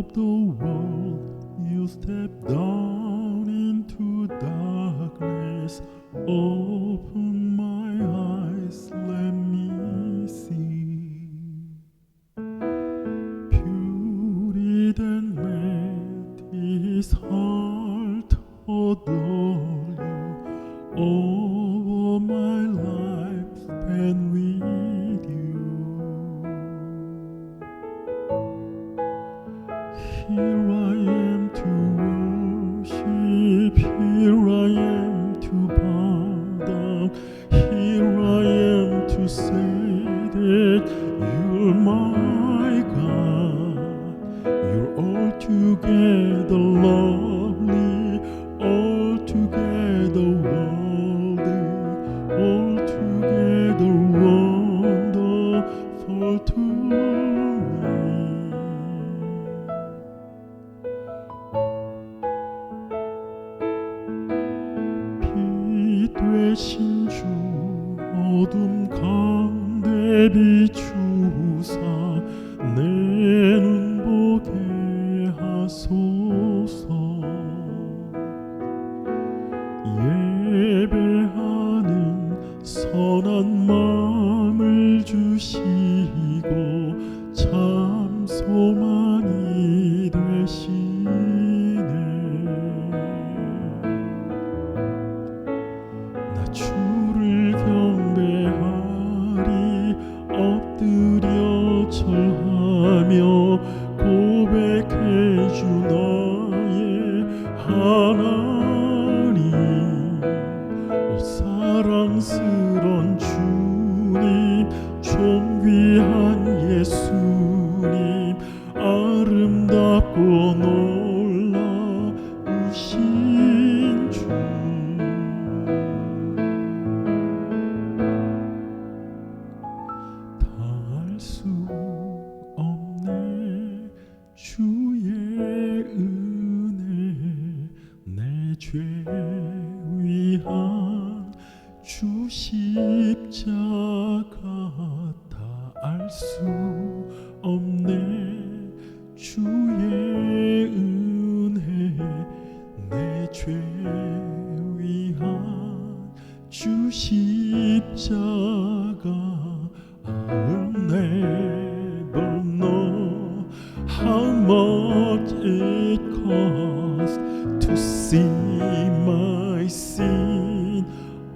of the world, you step down into darkness. Open my eyes, let me see beauty that made this heart adore you. All my life spent with you. Here I am to worship, here I am to bow down, here I am to say that you're my God. You're altogether lovely, altogether worthy, altogether wonderful to me. 빛 되신 주 어둠 가운데 비추사 내 눈 보게 하소서. 예배하는 선한 마음을 주시고 참 소망이 되시네. 나 주를 경배하리, 엎드려 절하며 고백해 주 나의 하나님. 오 사랑스런 주님, 존귀한 예수님, 아름답고 놀라우신 주. 다할 수 없네 주의 은혜, 내 죄 위한 주 십자가. 다 알 수 없네 주의 은혜, 내 죄 위한 주 십자가. I will never know how much it costs to see my sin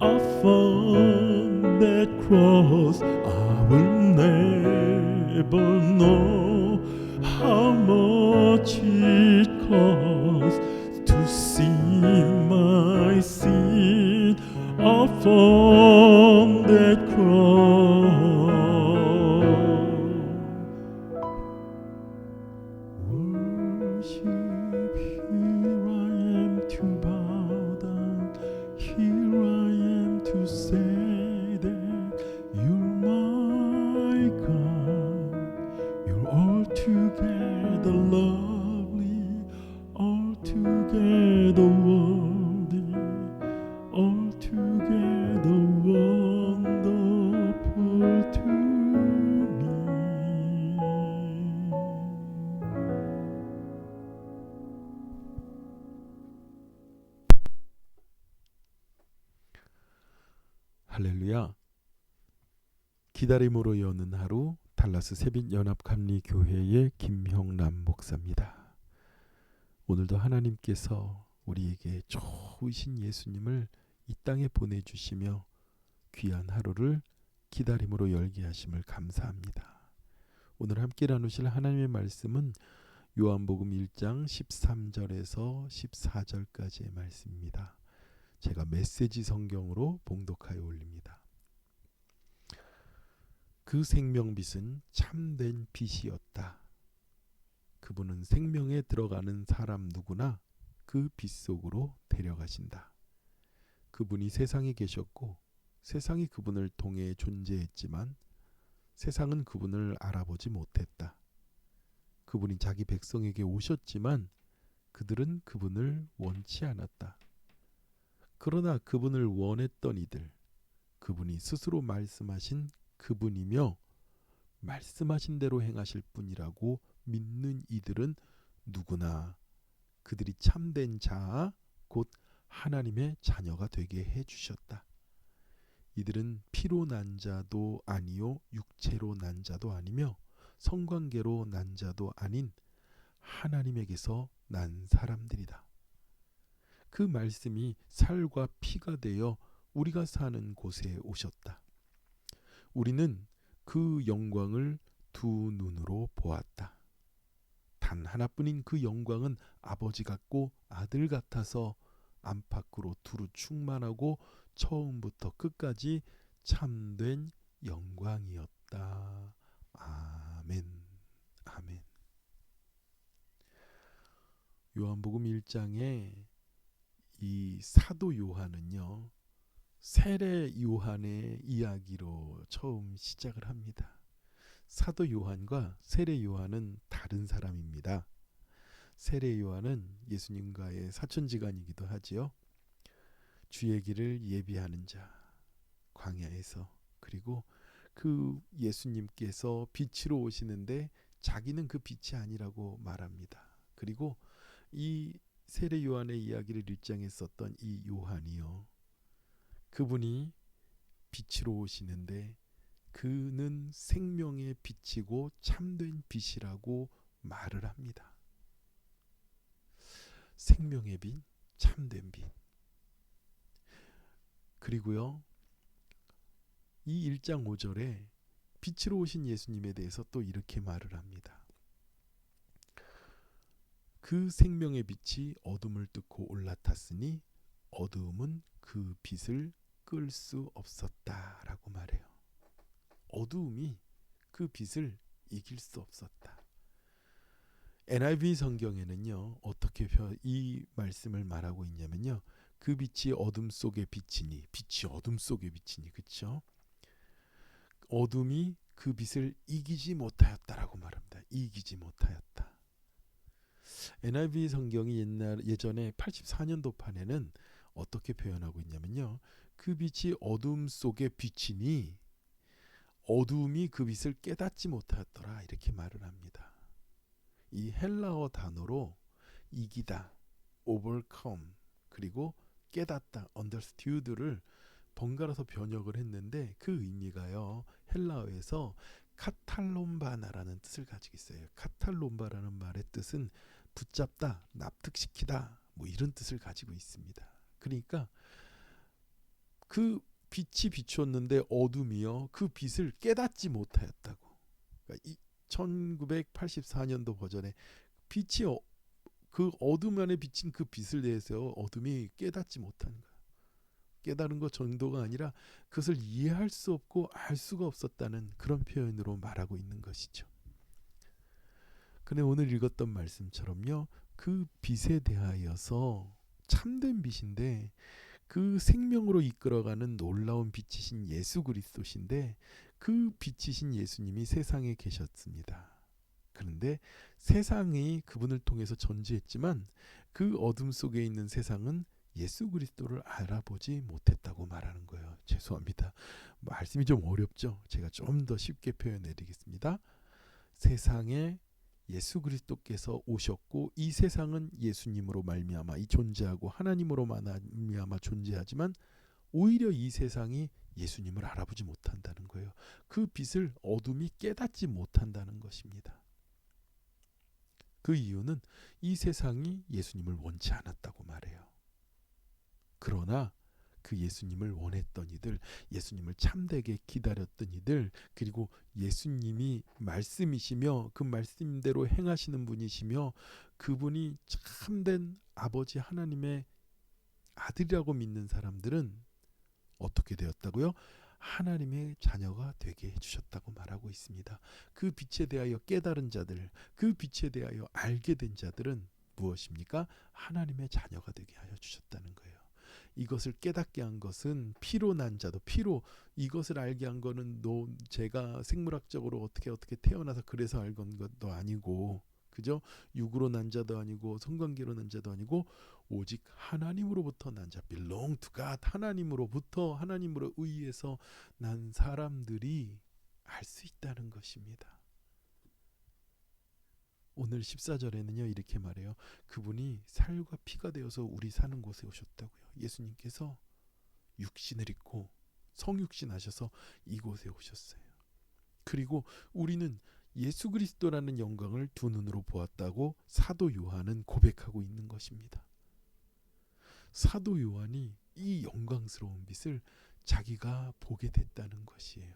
upon that cross. I will never know how much it costs to see my sin upon that cross. Worship, here I am to bow down, here I am to say that you're my God. You're altogether lovely, altogether worthy, altogether wonderful to me. 할렐루야. 기다림으로 여는 하루, 달라스 새빛연합감리교회의 김형남 목사입니다. 오늘도 하나님께서 우리에게 좋으신 예수님을 이 땅에 보내주시며 귀한 하루를 기다림으로 열게 하심을 감사합니다. 오늘 함께 나누실 하나님의 말씀은 요한복음 1장 13절에서 14절까지의 말씀입니다. 제가 메시지 성경으로 봉독하여 올립니다. 그 생명빛은 참된 빛이었다. 그분은 생명에 들어가는 사람 누구나 그 빛 속으로 데려가신다. 그분이 세상에 계셨고 세상이 그분을 통해 존재했지만 세상은 그분을 알아보지 못했다. 그분이 자기 백성에게 오셨지만 그들은 그분을 원치 않았다. 그러나 그분을 원했던 이들, 그분이 스스로 말씀하신 그분이며 말씀하신 대로 행하실 분이라고 믿는 이들은 누구나 그들이 참된 자 곧 하나님의 자녀가 되게 해주셨다. 이들은 피로 난 자도 아니요 육체로 난 자도 아니며 성관계로 난 자도 아닌 하나님에게서 난 사람들이다. 그 말씀이 살과 피가 되어 우리가 사는 곳에 오셨다. 우리는 그 영광을 두 눈으로 보았다. 단 하나뿐인 그 영광은 아버지 같고 아들 같아서 안팎으로 두루 충만하고 처음부터 끝까지 참된 영광이었다. 아멘. 아멘. 요한복음 1장에 이 사도 요한은요, 세례 요한의 이야기로 처음 시작을 합니다. 사도 요한과 세례 요한은 다른 사람입니다. 세례 요한은 예수님과의 사촌지간이기도 하지요. 주의 길을 예비하는 자, 광야에서, 그리고 그 예수님께서 빛으로 오시는데 자기는 그 빛이 아니라고 말합니다. 그리고 이 세례 요한의 이야기를 1장에 썼던 이 요한이요, 그분이 빛으로 오시는데 그는 생명의 빛이고 참된 빛이라고 말을 합니다. 생명의 빛, 참된 빛. 그리고요, 이 1장 5절에 빛으로 오신 예수님에 대해서 또 이렇게 말을 합니다. 그 생명의 빛이 어둠을 뚫고 올라탔으니 어두움은 그 빛을 끌 수 없었다라고 말해요. 어두움이 그 빛을 이길 수 없었다. NIV 성경에는요, 어떻게 이 말씀을 말하고 있냐면요, 그 빛이 어둠 속에 비치니, 빛이 어둠 속에 비치니, 그렇죠? 어둠이 그 빛을 이기지 못하였다라고 말합니다. 이기지 못하였다. NIV 성경이 예전에 84년도판에는 어떻게 표현하고 있냐면요, 그 빛이 어둠 속에 비치니 어둠이 그 빛을 깨닫지 못하였더라, 이렇게 말을 합니다. 이 헬라어 단어로 이기다, overcome, 그리고 깨닫다, understood를 번갈아서 번역을 했는데 그 의미가요, 헬라어에서 카탈롬바나라는 뜻을 가지고 있어요. 카탈롬바라는 말의 뜻은 붙잡다, 납득시키다, 뭐 이런 뜻을 가지고 있습니다. 그러니까 그 빛이 비추었는데 어둠이요, 그 빛을 깨닫지 못하였다고. 그러니까 이 1984년도 버전에 빛이 그 어둠 안에 비친 그 빛을 대해서 어둠이 깨닫지 못하는 거야. 깨달은 것 정도가 아니라 그것을 이해할 수 없고 알 수가 없었다는 그런 표현으로 말하고 있는 것이죠. 근데 오늘 읽었던 말씀처럼요, 그 빛에 대하여서 참된 빛인데 그 생명으로 이끌어가는 놀라운 빛이신 예수 그리스도신데 그 빛이신 예수님이 세상에 계셨습니다. 그런데 세상이 그분을 통해서 존재했지만 그 어둠 속에 있는 세상은 예수 그리스도를 알아보지 못했다고 말하는 거예요. 죄송합니다. 말씀이 좀 어렵죠? 제가 좀 더 쉽게 표현해 드리겠습니다. 세상에 예수 그리스도께서 오셨고 이 세상은 예수님으로 말미암아 이 존재하고 하나님으로 말미암아 존재하지만 오히려 이 세상이 예수님을 알아보지 못한다는 거예요. 그 빛을 어둠이 깨닫지 못한다는 것입니다. 그 이유는 이 세상이 예수님을 원치 않았다고 말해요. 그러나 그 예수님을 원했던 이들, 예수님을 참되게 기다렸던 이들, 그리고 예수님이 말씀이시며 그 말씀대로 행하시는 분이시며 그분이 참된 아버지 하나님의 아들이라고 믿는 사람들은 어떻게 되었다고요? 하나님의 자녀가 되게 해주셨다고 말하고 있습니다. 그 빛에 대하여 깨달은 자들, 그 빛에 대하여 알게 된 자들은 무엇입니까? 하나님의 자녀가 되게 하여 주셨다는 거예요. 이것을 깨닫게 한 것은 피로 난 자도, 피로 이것을 알게 한 거는 제가 생물학적으로 어떻게 태어나서 그래서 알건 것도 아니고, 그죠? 육으로 난 자도 아니고 성관계로 난 자도 아니고 오직 하나님으로부터 난 자, belong to God, 하나님으로 의해서 난 사람들이 알 수 있다는 것입니다. 오늘 14절에는요 이렇게 말해요. 그분이 살과 피가 되어서 우리 사는 곳에 오셨다고요. 예수님께서 육신을 입고 성육신 하셔서 이곳에 오셨어요. 그리고 우리는 예수 그리스도라는 영광을 두 눈으로 보았다고 사도 요한은 고백하고 있는 것입니다. 사도 요한이 이 영광스러운 빛을 자기가 보게 됐다는 것이에요.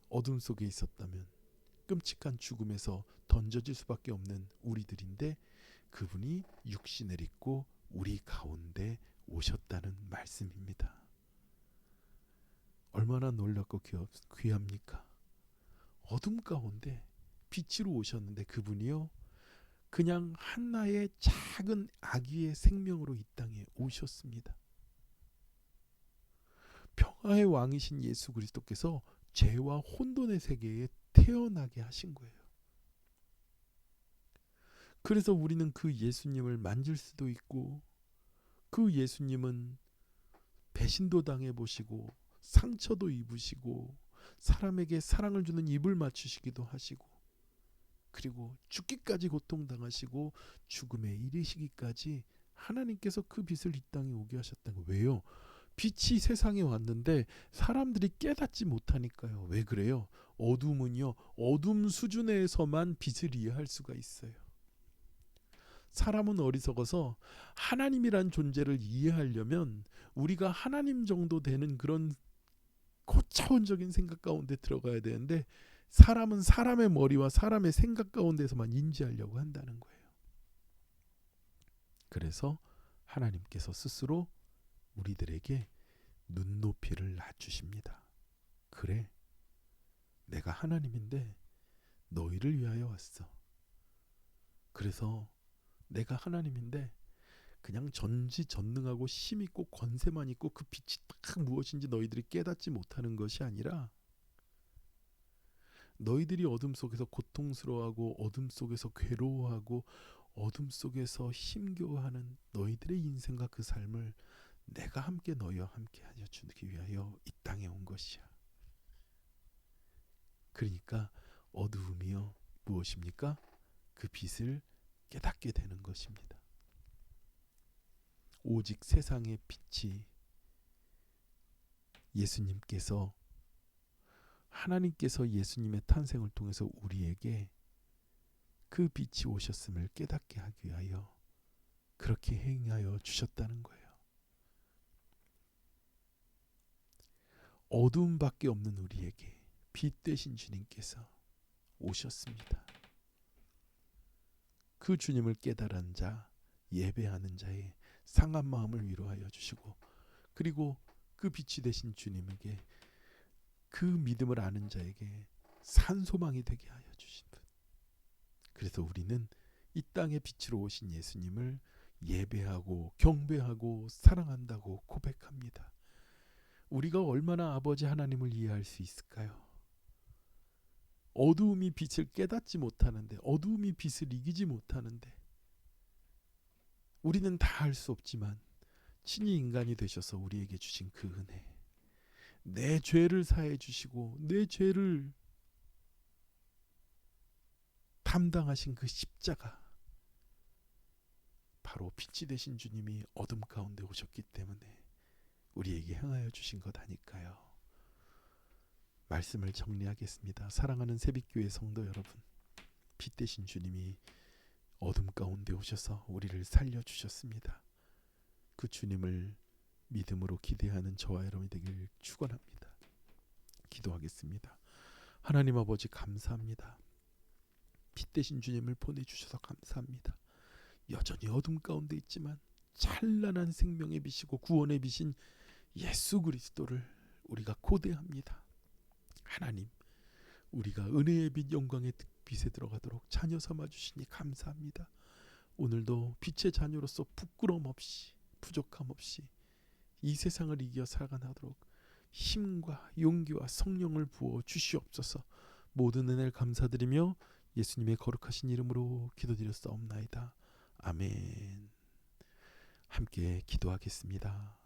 어둠 속에 있었다면 끔찍한 죽음에서 던져질 수밖에 없는 우리들인데 그분이 육신을 입고 우리 가운데 오셨다는 말씀입니다. 얼마나 놀랍고 귀합니까? 어둠 가운데 빛으로 오셨는데 그분이요 그냥 한나의 작은 아기의 생명으로 이 땅에 오셨습니다. 평화의 왕이신 예수 그리스도께서 죄와 혼돈의 세계에 태어나게 하신 거예요. 그래서 우리는 그 예수님을 만질 수도 있고 그 예수님은 배신도 당해보시고 상처도 입으시고 사람에게 사랑을 주는 입을 맞추시기도 하시고 그리고 죽기까지 고통당하시고 죽음에 이르시기까지 하나님께서 그 빛을 이 땅에 오게 하셨다는 거예요. 왜요? 빛이 세상에 왔는데 사람들이 깨닫지 못하니까요. 왜 그래요? 어둠은요 어둠 수준에서만 빛을 이해할 수가 있어요. 사람은 어리석어서 하나님이란 존재를 이해하려면 우리가 하나님 정도 되는 그런 고차원적인 생각 가운데 들어가야 되는데 사람은 사람의 머리와 사람의 생각 가운데서만 인지하려고 한다는 거예요. 그래서 하나님께서 스스로 우리들에게 눈높이를 낮추십니다. 그래, 내가 하나님인데 너희를 위하여 왔어. 그래서 내가 하나님인데 그냥 전지전능하고 힘있고 권세만 있고 그 빛이 딱 무엇인지 너희들이 깨닫지 못하는 것이 아니라 너희들이 어둠 속에서 고통스러워하고 어둠 속에서 괴로워하고 어둠 속에서 힘겨워하는 너희들의 인생과 그 삶을 내가 함께 너희와 함께 하여 주기 위하여 이 땅에 온 것이야. 그러니까 어두움이요 무엇입니까? 그 빛을 깨닫게 되는 것입니다. 오직 세상의 빛이 예수님께서 하나님께서 예수님의 탄생을 통해서 우리에게 그 빛이 오셨음을 깨닫게 하기 위하여 그렇게 행하여 주셨다는 거예요. 어두움밖에 없는 우리에게 빛 되신 주님께서 오셨습니다. 그 주님을 깨달은 자, 예배하는 자의 상한 마음을 위로하여 주시고 그리고 그 빛이 되신 주님에게 그 믿음을 아는 자에게 산소망이 되게 하여 주신 분. 그래서 우리는 이 땅에 빛으로 오신 예수님을 예배하고 경배하고 사랑한다고 고백합니다. 우리가 얼마나 아버지 하나님을 이해할 수 있을까요? 어두움이 빛을 깨닫지 못하는데 어두움이 빛을 이기지 못하는데 우리는 다 할 수 없지만 친히 인간이 되셔서 우리에게 주신 그 은혜, 내 죄를 사해 주시고 내 죄를 담당하신 그 십자가, 바로 빛이 되신 주님이 어둠 가운데 오셨기 때문에 우리에게 행하여 주신 것 아닐까요? 말씀을 정리하겠습니다. 사랑하는 새빛교회 성도 여러분, 빛 되신 주님이 어둠 가운데 오셔서 우리를 살려주셨습니다. 그 주님을 믿음으로 기대하는 저와 여러분이 되길 축원합니다. 기도하겠습니다. 하나님 아버지 감사합니다. 빛 되신 주님을 보내주셔서 감사합니다. 여전히 어둠 가운데 있지만 찬란한 생명의 빛이고 구원의 빛인 예수 그리스도를 우리가 고대합니다. 하나님, 우리가 은혜의 빛 영광의 빛에 들어가도록 자녀 삼아 주시니 감사합니다. 오늘도 빛의 자녀로서 부끄러움 없이 부족함 없이 이 세상을 이겨 살아가도록 힘과 용기와 성령을 부어 주시옵소서. 모든 은혜를 감사드리며 예수님의 거룩하신 이름으로 기도드렸사옵나이다. 아멘. 함께 기도하겠습니다.